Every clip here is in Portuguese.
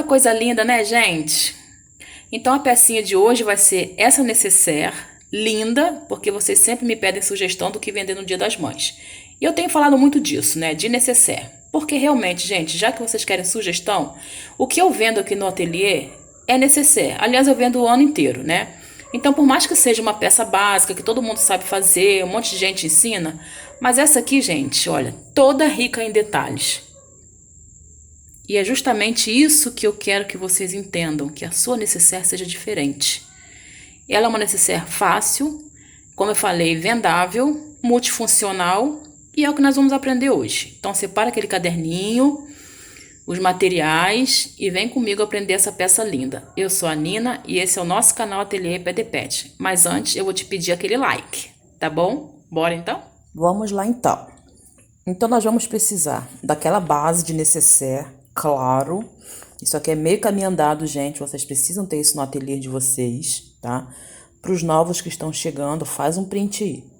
coisa linda, né, gente? Então a pecinha de hoje vai ser essa necessaire, linda, porque vocês sempre me pedem sugestão do que vender no Dia das Mães. E eu tenho falado muito disso, né, de necessaire. Porque realmente, gente, já que vocês querem sugestão, o que eu vendo aqui no ateliê é necessaire. Aliás, eu vendo o ano inteiro, né? Então, por mais que seja uma peça básica, que todo mundo sabe fazer, um monte de gente ensina, mas essa aqui, gente, olha, toda rica em detalhes. E é justamente isso que eu quero que vocês entendam, que a sua necessaire seja diferente. Ela é uma necessaire fácil, como eu falei, vendável, multifuncional, e é o que nós vamos aprender hoje. Então separa aquele caderninho, os materiais e vem comigo aprender essa peça linda. Eu sou a Nina e esse é o nosso canal Ateliê Pé de Pet. Mas antes eu vou te pedir aquele like, tá bom? Bora então? Vamos lá então. Então nós vamos precisar daquela base de necessaire, claro. Isso aqui é meio caminho andado, gente. Vocês precisam ter isso no ateliê de vocês, tá? Para os novos que estão chegando, faz um print aí.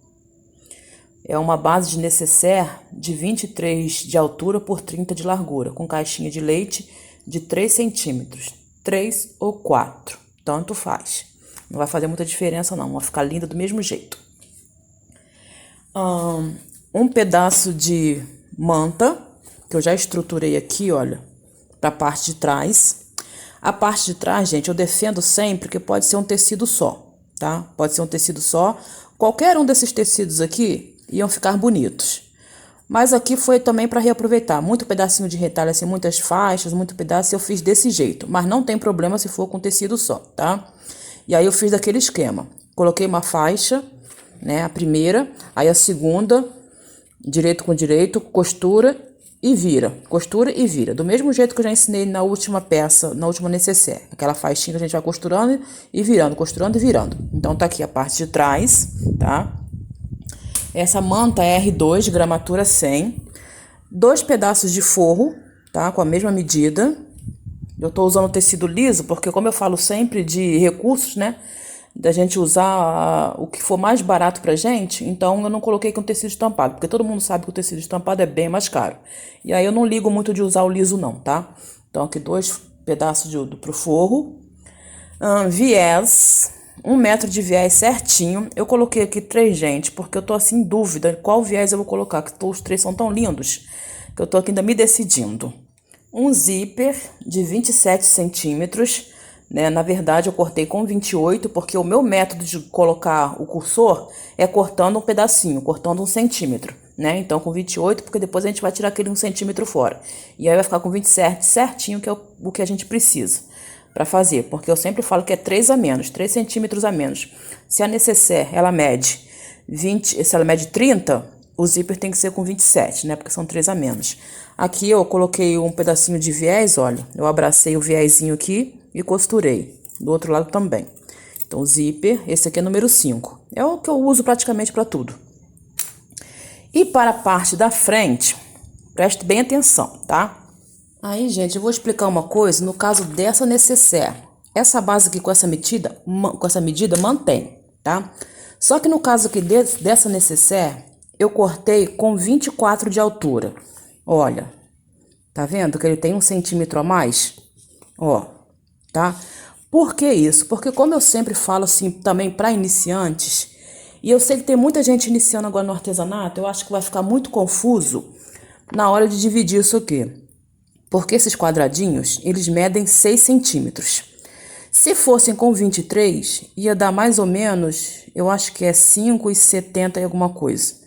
É uma base de necessaire de 23 de altura por 30 de largura, com caixinha de leite de 3 centímetros, 3 ou 4, tanto faz. Não vai fazer muita diferença não, vai ficar linda do mesmo jeito. Um pedaço de manta, que eu já estruturei aqui, olha, para a parte de trás. A parte de trás, gente, eu defendo sempre que pode ser um tecido só, tá? Pode ser um tecido só. Qualquer um desses tecidos aqui iam ficar bonitos. Mas aqui foi também para reaproveitar. Muito pedacinho de retalho, assim, muitas faixas, muito pedaço, eu fiz desse jeito. Mas não tem problema se for com tecido só, tá? E aí eu fiz daquele esquema. Coloquei uma faixa, né, a primeira, aí a segunda, direito com direito, costura e vira. Costura e vira. Do mesmo jeito que eu já ensinei na última peça, na última necessaire. Aquela faixinha que a gente vai costurando e virando, costurando e virando. Então tá aqui a parte de trás, tá? Essa manta é R2, gramatura 100. 2 pedaços de forro, tá? Com a mesma medida. Eu tô usando tecido liso porque, como eu falo sempre de recursos, né? Da gente usar o que for mais barato pra gente, então eu não coloquei com tecido estampado, porque todo mundo sabe que o tecido estampado é bem mais caro. E aí eu não ligo muito de usar o liso não, tá? Então aqui 2 pedaços pro forro. Viés, 1 metro de viés certinho. Eu coloquei aqui 3, gente, porque eu tô assim em dúvida qual viés eu vou colocar, que os 3 são tão lindos, que eu tô aqui ainda me decidindo. Um zíper de 27 centímetros, né? Na verdade eu cortei com 28, porque o meu método de colocar o cursor é cortando um pedacinho, cortando 1 centímetro, né? Então com 28, porque depois a gente vai tirar aquele 1 centímetro fora. E aí vai ficar com 27 certinho, que é o que a gente precisa para fazer, porque eu sempre falo que é 3 a menos, 3 centímetros a menos. Se a necessaire, ela mede 20, se ela mede 30, o zíper tem que ser com 27, né? Porque são 3 a menos. Aqui eu coloquei um pedacinho de viés, olha, eu abracei o viésinho aqui e costurei, do outro lado também. Então, o zíper, esse aqui é número 5. É o que eu uso praticamente para tudo. E para a parte da frente, preste bem atenção, tá? Aí, gente, eu vou explicar uma coisa no caso dessa necessaire. Essa base aqui com essa medida mantém, tá? Só que no caso aqui dessa necessaire, eu cortei com 24 de altura. Olha, tá vendo que ele tem 1 centímetro a mais? Ó, tá? Por que isso? Porque como eu sempre falo assim também para iniciantes, e eu sei que tem muita gente iniciando agora no artesanato, eu acho que vai ficar muito confuso na hora de dividir isso aqui. Porque esses quadradinhos, eles medem 6 centímetros. Se fossem com 23, ia dar mais ou menos, eu acho que é 5,70 e alguma coisa.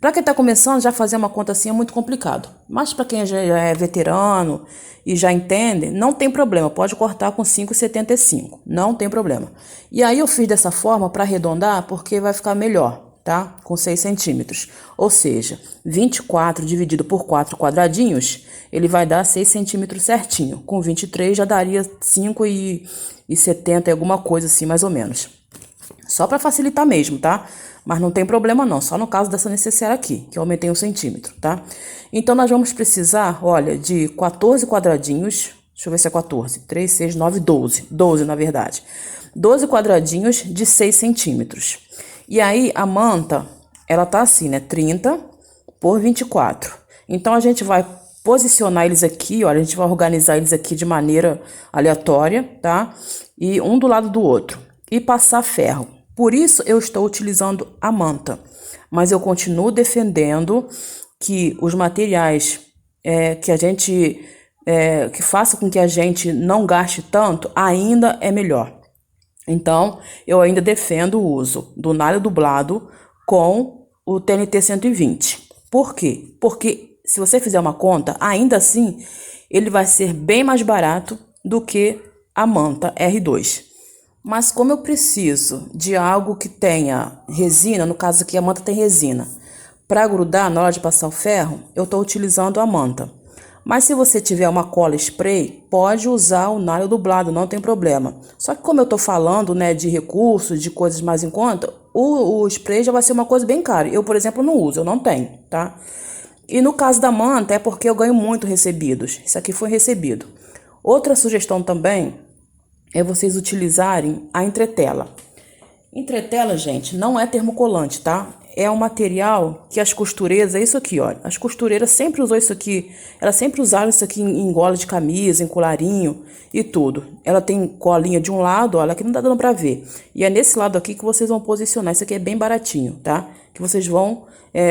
Para quem está começando, já fazer uma conta assim é muito complicado. Mas para quem já é veterano e já entende, não tem problema. Pode cortar com 5,75. Não tem problema. E aí eu fiz dessa forma para arredondar, porque vai ficar melhor, tá? Com 6 centímetros. Ou seja, 24 dividido por 4 quadradinhos, ele vai dar 6 centímetros certinho. Com 23 já daria 5,70 e alguma coisa assim, mais ou menos. Só para facilitar mesmo, tá? Mas não tem problema não, só no caso dessa necessaire aqui, que eu aumentei 1 centímetro, tá? Então, nós vamos precisar, olha, de 14 quadradinhos, deixa eu ver se é 14, 3, 6, 9, 12, 12 na verdade. 12 quadradinhos de 6 centímetros. E aí, a manta, ela tá assim, né, 30 por 24. Então, a gente vai posicionar eles aqui, olha, a gente vai organizar eles aqui de maneira aleatória, tá? E um do lado do outro. E passar ferro. Por isso eu estou utilizando a manta. Mas eu continuo defendendo que os materiais que a gente que faça com que a gente não gaste tanto, ainda é melhor. Então, eu ainda defendo o uso do nalho dublado com o TNT 120. Por quê? Porque se você fizer uma conta, ainda assim, ele vai ser bem mais barato do que a manta R2. Mas como eu preciso de algo que tenha resina, no caso aqui a manta tem resina, para grudar na hora de passar o ferro, eu estou utilizando a manta. Mas se você tiver uma cola spray, pode usar o nalho dublado, não tem problema. Só que como eu estou falando, né, de recursos, de coisas mais em conta, o spray já vai ser uma coisa bem cara. Eu, por exemplo, não uso, eu não tenho, tá? E no caso da manta é porque eu ganho muito recebidos. Isso aqui foi recebido. Outra sugestão também é vocês utilizarem a entretela. Entretela, gente, não é termocolante, tá? É um material que as costureiras, é isso aqui, olha. As costureiras sempre usou isso aqui. Elas sempre usaram isso aqui em gola de camisa, em colarinho e tudo. Ela tem colinha de um lado, olha, aqui não tá dando pra ver. E é nesse lado aqui que vocês vão posicionar. Isso aqui é bem baratinho, tá? Que vocês vão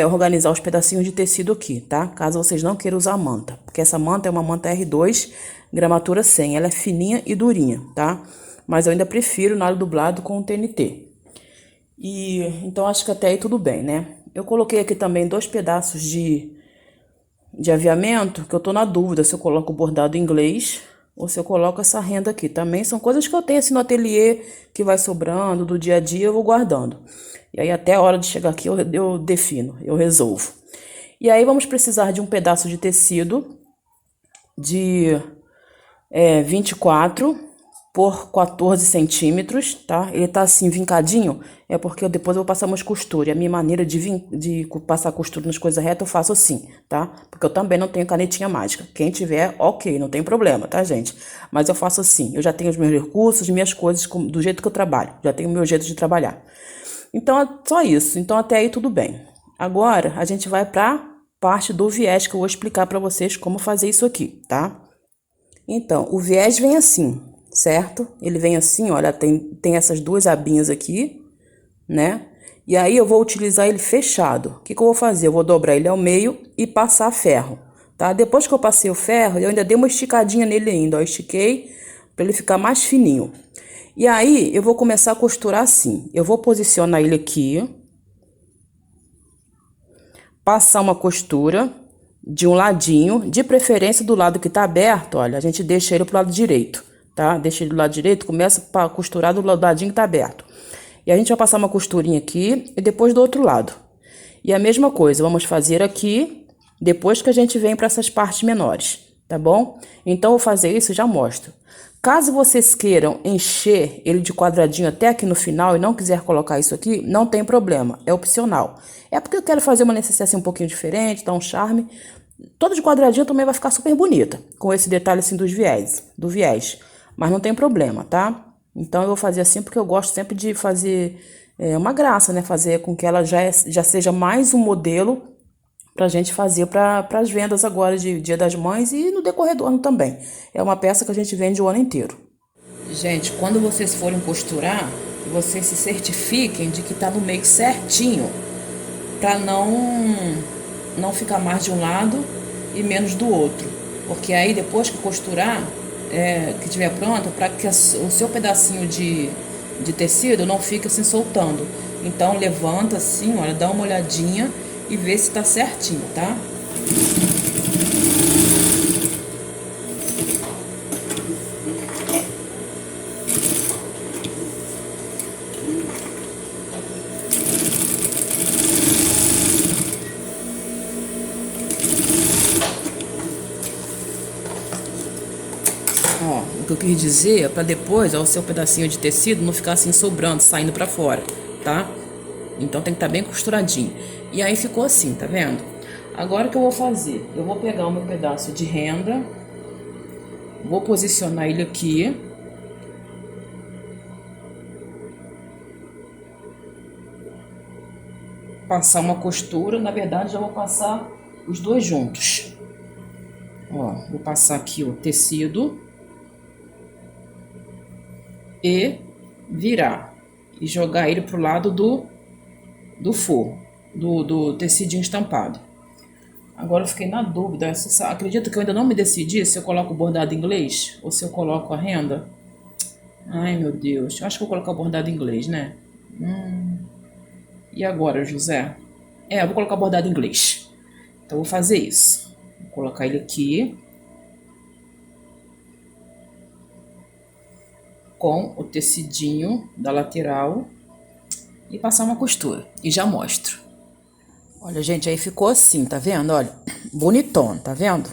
organizar os pedacinhos de tecido aqui, tá? Caso vocês não queiram usar manta. Porque essa manta é uma manta R2, gramatura 100. Ela é fininha e durinha, tá? Mas eu ainda prefiro o nalho dublado com o TNT. E então acho que até aí tudo bem, né? Eu coloquei aqui também 2 pedaços de aviamento, que eu tô na dúvida se eu coloco o bordado inglês ou se eu coloco essa renda aqui. Também são coisas que eu tenho assim no ateliê, que vai sobrando do dia a dia, eu vou guardando. E aí até a hora de chegar aqui eu defino, eu resolvo. E aí vamos precisar de um pedaço de tecido de 24 por 14 centímetros, tá? Ele tá assim vincadinho, é porque depois eu vou passar umas costuras. E a minha maneira de passar costura nas coisas retas eu faço assim, tá? Porque eu também não tenho canetinha mágica. Quem tiver, ok, não tem problema, tá, gente? Mas eu faço assim, eu já tenho os meus recursos, minhas coisas do jeito que eu trabalho. Já tenho o meu jeito de trabalhar. Então é só isso. Então até aí tudo bem. Agora a gente vai pra parte do viés que eu vou explicar pra vocês como fazer isso aqui, tá? Então, o viés vem assim, certo? Ele vem assim, olha, tem essas 2 abinhas aqui, né? E aí eu vou utilizar ele fechado. O que eu vou fazer? Eu vou dobrar ele ao meio e passar ferro, tá? Depois que eu passei o ferro, eu ainda dei uma esticadinha nele ainda, ó, estiquei para ele ficar mais fininho. E aí eu vou começar a costurar assim. Eu vou posicionar ele aqui, passar uma costura de um ladinho, de preferência do lado que tá aberto, olha, a gente deixa ele pro lado direito, tá? Deixa ele do lado direito, começa para costurar do ladinho que tá aberto. E a gente vai passar uma costurinha aqui e depois do outro lado. E a mesma coisa, vamos fazer aqui, depois que a gente vem para essas partes menores, tá bom? Então, eu vou fazer isso e já mostro. Caso vocês queiram encher ele de quadradinho até aqui no final e não quiser colocar isso aqui, não tem problema, é opcional. É porque eu quero fazer uma necessaire assim um pouquinho diferente, dar um charme. Todo de quadradinho também vai ficar super bonita, com esse detalhe assim do viés. Mas não tem problema, tá? Então eu vou fazer assim porque eu gosto sempre de fazer uma graça, né? Fazer com que ela já seja mais um modelo pra gente fazer para as vendas agora de Dia das Mães e no decorrer do ano também. É uma peça que a gente vende o ano inteiro. Gente, quando vocês forem costurar, vocês se certifiquem de que tá no meio certinho, para não ficar mais de um lado e menos do outro. Porque aí depois que costurar, que estiver pronto, para que o seu pedacinho de tecido não fique assim soltando. Então levanta assim, olha, dá uma olhadinha e vê se tá certinho, tá? Ó, o que eu quis dizer é para depois, ó, o seu pedacinho de tecido não ficar assim sobrando, saindo para fora, tá? Então tem que estar bem costuradinho. E aí ficou assim, tá vendo? Agora o que eu vou fazer? Eu vou pegar o meu pedaço de renda, vou posicionar ele aqui. Passar uma costura, na verdade já vou passar os 2 juntos. Ó, vou passar aqui o tecido e virar e jogar ele pro lado do forro, do tecidinho estampado. Agora eu fiquei na dúvida, acredito que eu ainda não me decidi se eu coloco o bordado inglês ou se eu coloco a renda. Ai, meu Deus, eu acho que eu vou colocar o bordado inglês, né? E agora, José? Eu vou colocar o bordado inglês. Então eu vou fazer isso. Vou colocar ele aqui com o tecidinho da lateral e passar uma costura. E já mostro. Olha, gente, aí ficou assim, tá vendo? Olha, bonitão, tá vendo?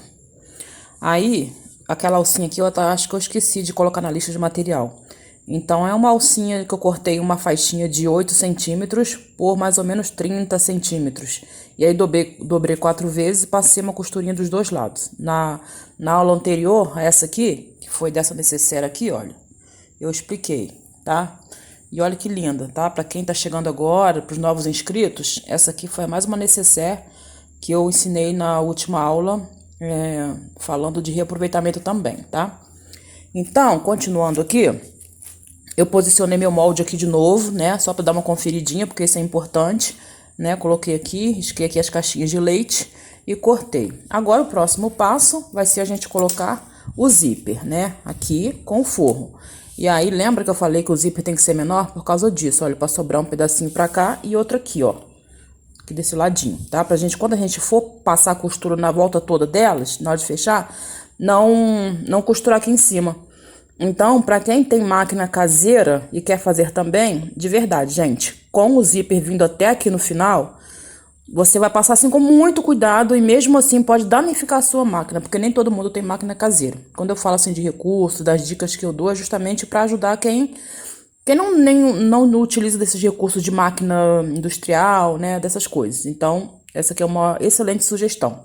Aí, aquela alcinha aqui, acho que eu esqueci de colocar na lista de material. Então, é uma alcinha que eu cortei uma faixinha de 8 centímetros por mais ou menos 30 centímetros. E aí, dobrei 4 vezes e passei uma costurinha dos dois lados. Na aula anterior, essa aqui, que foi dessa necessaire aqui, olha, eu expliquei, tá? E olha que linda, tá? Pra quem tá chegando agora, pros novos inscritos, essa aqui foi mais uma necessaire que eu ensinei na última aula, falando de reaproveitamento também, tá? Então, continuando aqui, eu posicionei meu molde aqui de novo, né? Só pra dar uma conferidinha, porque isso é importante, né? Coloquei aqui, risquei aqui as caixinhas de leite e cortei. Agora, o próximo passo vai ser a gente colocar o zíper, né? Aqui com o forro. E aí, lembra que eu falei que o zíper tem que ser menor? Por causa disso, olha, pra sobrar um pedacinho pra cá e outro aqui, ó. Aqui desse ladinho, tá? Pra gente, quando a gente for passar a costura na volta toda delas, na hora de fechar, não costurar aqui em cima. Então, pra quem tem máquina caseira e quer fazer também, de verdade, gente, com o zíper vindo até aqui no final, você vai passar assim com muito cuidado e mesmo assim pode danificar a sua máquina, porque nem todo mundo tem máquina caseira. Quando eu falo assim de recursos, das dicas que eu dou, é justamente para ajudar quem não utiliza desses recursos de máquina industrial, né, dessas coisas. Então, essa aqui é uma excelente sugestão.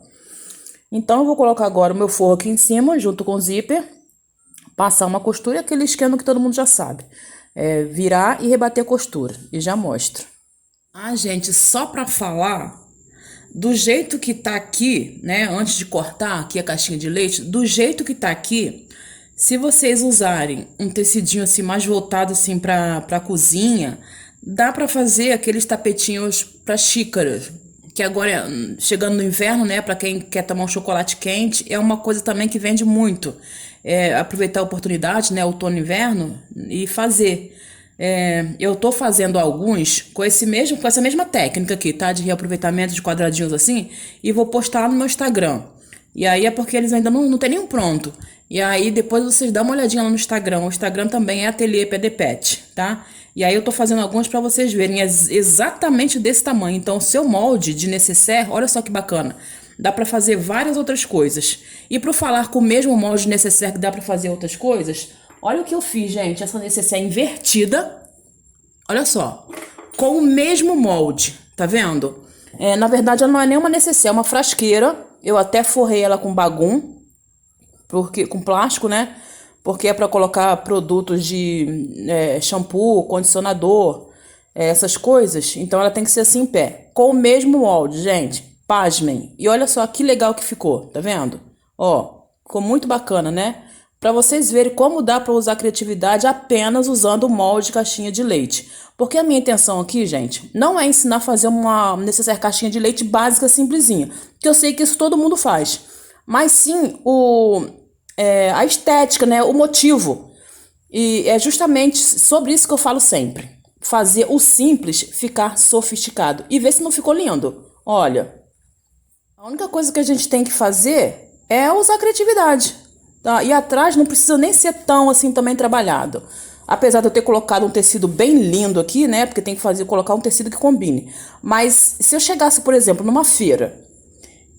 Então, eu vou colocar agora o meu forro aqui em cima, junto com o zíper, passar uma costura e aquele esquema que todo mundo já sabe. Virar e rebater a costura. E já mostro. Gente, só pra falar, do jeito que tá aqui, né, antes de cortar aqui a caixinha de leite, do jeito que tá aqui, se vocês usarem um tecidinho assim mais voltado assim pra cozinha, dá pra fazer aqueles tapetinhos pra xícaras, que agora, chegando no inverno, né, pra quem quer tomar um chocolate quente, é uma coisa também que vende muito. Aproveitar a oportunidade, né, outono e inverno, e fazer. Eu tô fazendo alguns com essa mesma técnica aqui, tá? De reaproveitamento de quadradinhos assim, e vou postar lá no meu Instagram. E aí é porque eles ainda não tem nenhum pronto. E aí depois vocês dão uma olhadinha lá no Instagram. O Instagram também é Ateliê PDPet, tá? E aí eu tô fazendo alguns pra vocês verem, exatamente desse tamanho. Então o seu molde de necessaire, olha só que bacana. Dá pra fazer várias outras coisas. E pro falar com o mesmo molde de necessaire que dá pra fazer outras coisas, olha o que eu fiz, gente. Essa necessaire invertida. Olha só. Com o mesmo molde. Tá vendo? Na verdade, ela não é nem uma necessaire, é uma frasqueira. Eu até forrei ela com bagum. Com plástico, né? Porque é pra colocar produtos de shampoo, condicionador, essas coisas. Então ela tem que ser assim em pé. Com o mesmo molde, gente. Pasmem. E olha só que legal que ficou. Tá vendo? Ó, ficou muito bacana, né? Para vocês verem como dá para usar a criatividade apenas usando o molde de caixinha de leite. Porque a minha intenção aqui, gente, não é ensinar a fazer uma necessaire caixinha de leite básica, simplesinha. Que eu sei que isso todo mundo faz. Mas sim a estética, né? O motivo. E é justamente sobre isso que eu falo sempre. Fazer o simples ficar sofisticado. E ver se não ficou lindo. Olha, a única coisa que a gente tem que fazer é usar a criatividade. Tá? E atrás não precisa nem ser tão assim também trabalhado. Apesar de eu ter colocado um tecido bem lindo aqui, né? Porque tem que colocar um tecido que combine. Mas se eu chegasse, por exemplo, numa feira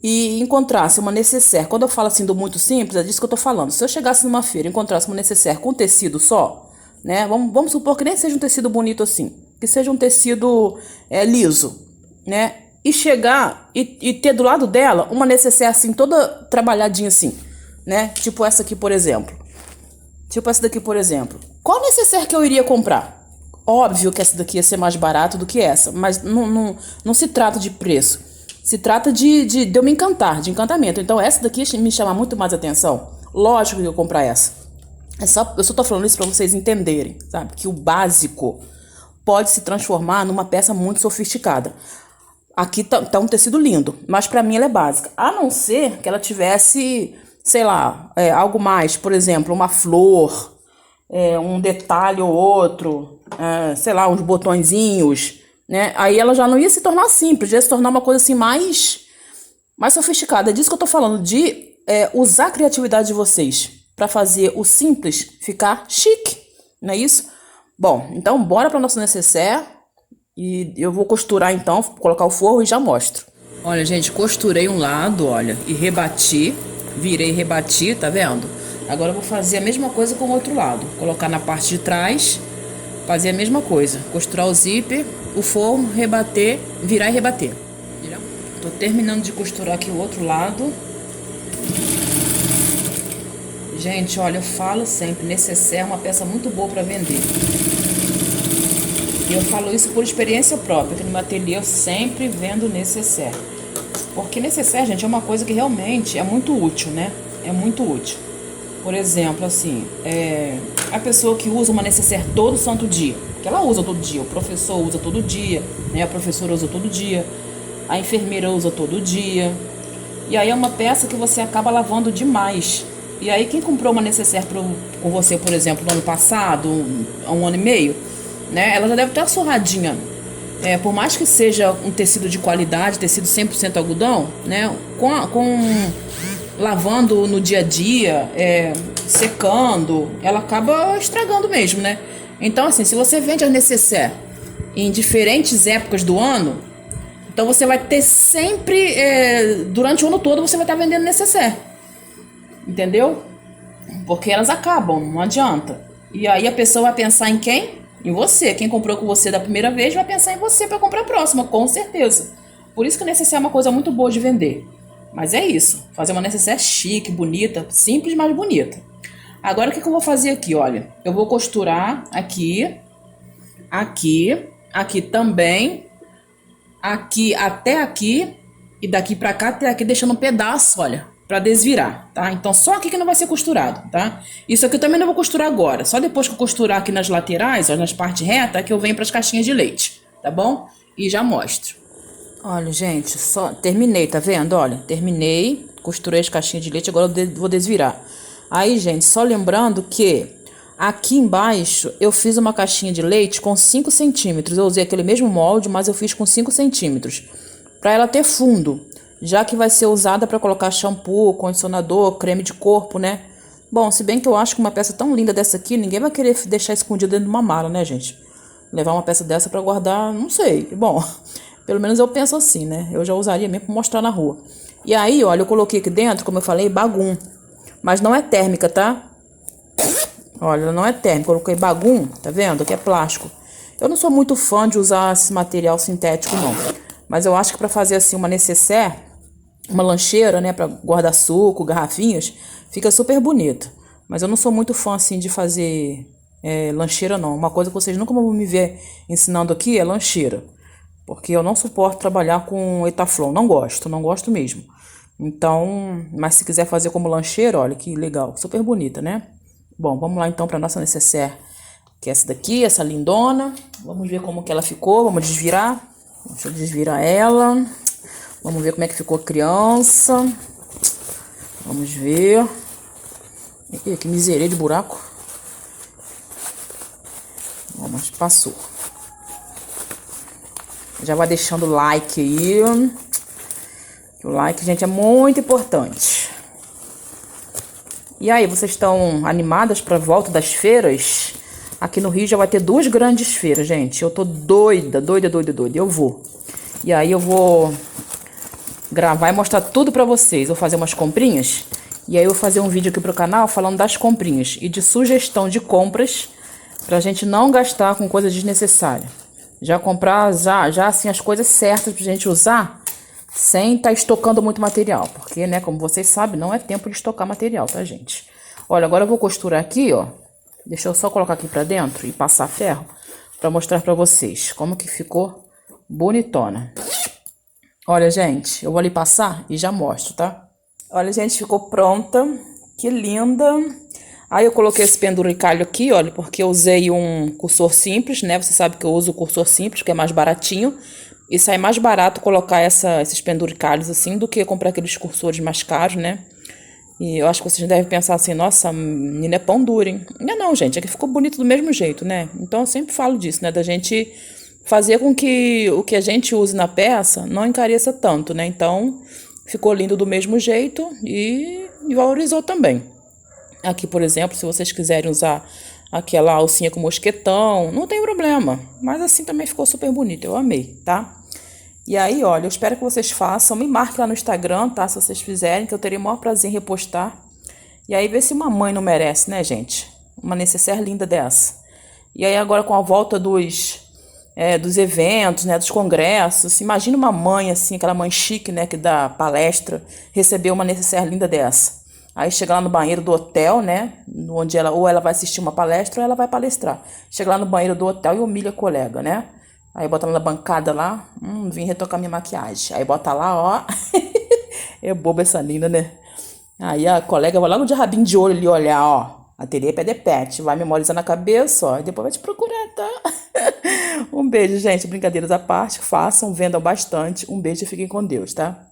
e encontrasse uma necessaire, quando eu falo assim do muito simples, é disso que eu tô falando. Se eu chegasse numa feira e encontrasse uma necessaire com tecido só, né? Vamos supor que nem seja um tecido bonito assim, que seja um tecido liso, né? E chegar e ter do lado dela uma necessaire assim, toda trabalhadinha assim, né? Tipo essa aqui, por exemplo. Tipo essa daqui, por exemplo. Qual necessaire que eu iria comprar? Óbvio que essa daqui ia ser mais barato do que essa, mas não se trata de preço. Se trata de eu me encantar, de encantamento. Então essa daqui me chama muito mais atenção. Lógico que eu comprar essa. Eu só tô falando isso pra vocês entenderem, sabe? Que o básico pode se transformar numa peça muito sofisticada. Aqui tá um tecido lindo, mas pra mim ela é básica. A não ser que ela tivesse, sei lá, algo mais. Por exemplo, uma flor, um detalhe ou outro, sei lá, uns botõezinhos, né? Aí ela já não ia se tornar simples, ia se tornar uma coisa assim mais sofisticada. É disso que eu tô falando, de usar a criatividade de vocês pra fazer o simples ficar chique, não é isso? Bom, então bora para nosso necessaire e eu vou costurar então, colocar o forro e já mostro. Olha, gente, costurei um lado, olha, e rebati, virei e rebati, tá vendo? Agora eu vou fazer a mesma coisa com o outro lado, colocar na parte de trás, fazer a mesma coisa, costurar o zíper, o forro, rebater, virar e rebater. Tô terminando de costurar aqui o outro lado. Gente, olha, eu falo sempre, necessaire é uma peça muito boa para vender. E eu falo isso por experiência própria, que no meu ateliê eu sempre vendo necessaire. Porque necessaire, gente, é uma coisa que realmente é muito útil, né? É muito útil. Por exemplo, assim, a pessoa que usa uma necessaire todo santo dia, que ela usa todo dia, o professor usa todo dia, né? A professora usa todo dia, a enfermeira usa todo dia. E aí é uma peça que você acaba lavando demais. E aí quem comprou uma necessaire com você, por exemplo, no ano passado, há um ano e meio, né? Ela já deve estar surradinha. Por mais que seja um tecido de qualidade, tecido 100% algodão, né? Lavando no dia a dia, secando, ela acaba estragando mesmo, né? Então, assim, se você vende a necessaire em diferentes épocas do ano, então você vai ter sempre, durante o ano todo, você vai estar vendendo necessaire. Entendeu? Porque elas acabam, não adianta. E aí a pessoa vai pensar em quem? Em você. Quem comprou com você da primeira vez vai pensar em você para comprar a próxima, com certeza. Por isso que o necessaire é uma coisa muito boa de vender. Mas é isso. Fazer uma necessaire chique, bonita, simples, mas bonita. Agora o que eu vou fazer aqui? Olha, eu vou costurar aqui, aqui também, aqui até aqui e daqui pra cá até aqui, deixando um pedaço, olha, pra desvirar, tá? Então só aqui que não vai ser costurado, tá? Isso aqui eu também não vou costurar agora. Só depois que eu costurar aqui nas laterais, ó, nas partes retas, que eu venho pras caixinhas de leite, tá bom? E já mostro. Olha, gente, só terminei, tá vendo? Olha, terminei, costurei as caixinhas de leite, agora eu vou desvirar. Aí, gente, só lembrando que aqui embaixo eu fiz uma caixinha de leite com 5 centímetros. Eu usei aquele mesmo molde, mas eu fiz com 5 centímetros. Pra ela ter fundo, já que vai ser usada para colocar shampoo, condicionador, creme de corpo, né? Bom, se bem que eu acho que uma peça tão linda dessa aqui, ninguém vai querer deixar escondida dentro de uma mala, né, gente? Levar uma peça dessa para guardar, não sei. Bom, pelo menos eu penso assim, né? Eu já usaria mesmo para mostrar na rua. E aí, olha, eu coloquei aqui dentro, como eu falei, bagum. Mas não é térmica, tá? Olha, ela não é térmica. Eu coloquei bagum, tá vendo? Aqui é plástico. Eu não sou muito fã de usar esse material sintético, não. Mas eu acho que para fazer assim uma necessaire, uma lancheira, né, para guardar suco, garrafinhas, fica super bonita. Mas eu não sou muito fã assim de fazer lancheira, não. Uma coisa que vocês nunca vão me ver ensinando aqui é lancheira. Porque eu não suporto trabalhar com Etaflon. Não gosto mesmo. Então, mas se quiser fazer como lancheira, olha que legal, super bonita, né? Bom, vamos lá então para nossa necessaire, que é essa daqui, essa lindona. Vamos ver como que ela ficou, vamos desvirar. Deixa eu desvirar ela. Vamos ver como é que ficou a criança. Vamos ver. Ih, que miséria de buraco. Bom, mas passou. Já vai deixando o like aí. O like, gente, é muito importante. E aí, vocês estão animadas para a volta das feiras? Aqui no Rio já vai ter 2 grandes feiras, gente. Eu tô doida. Eu vou. E aí eu vou gravar e mostrar tudo pra vocês. Vou fazer umas comprinhas. E aí eu vou fazer um vídeo aqui pro canal falando das comprinhas e de sugestão de compras pra gente não gastar com coisa desnecessária. Já comprar, já assim, as coisas certas pra gente usar sem estar estocando muito material. Porque, né, como vocês sabem, não é tempo de estocar material, tá, gente? Olha, agora eu vou costurar aqui, ó. Deixa eu só colocar aqui pra dentro e passar ferro pra mostrar pra vocês como que ficou bonitona. Olha, gente, eu vou ali passar e já mostro, tá? Olha, gente, ficou pronta. Que linda. Aí eu coloquei esse penduricalho aqui, olha, porque eu usei um cursor simples, né? Você sabe que eu uso o cursor simples, que é mais baratinho. E sai mais barato colocar esses penduricalhos assim do que comprar aqueles cursores mais caros, né? E eu acho que vocês devem pensar assim, nossa, menina é pão duro, hein? Não, é não, gente, é que ficou bonito do mesmo jeito, né? Então eu sempre falo disso, né? Da gente fazer com que o que a gente use na peça não encareça tanto, né? Então ficou lindo do mesmo jeito e valorizou também. Aqui, por exemplo, se vocês quiserem usar aquela alcinha com mosquetão, não tem problema. Mas assim também ficou super bonito, eu amei, tá? E aí, olha, eu espero que vocês façam. Me marque lá no Instagram, tá? Se vocês fizerem, que eu terei o maior prazer em repostar. E aí, ver se uma mãe não merece, né, gente? Uma necessaire linda dessa. E aí, agora com a volta dos eventos, né, dos congressos, imagina uma mãe, assim, aquela mãe chique, né, que dá palestra, receber uma necessaire linda dessa. Aí chega lá no banheiro do hotel, né, onde ela ou ela vai assistir uma palestra ou ela vai palestrar. Chega lá no banheiro do hotel e humilha a colega, né? Aí bota ela na bancada lá, vim retocar minha maquiagem. Aí bota lá, ó. É boba essa linda, né? Aí a colega vai logo de rabinho de olho ali olhar, ó. Ateliê Pé de Pet. Vai memorizar na cabeça, ó. E depois vai te procurar, tá? Um beijo, gente. Brincadeiras à parte. Façam, vendam bastante. Um beijo e fiquem com Deus, tá?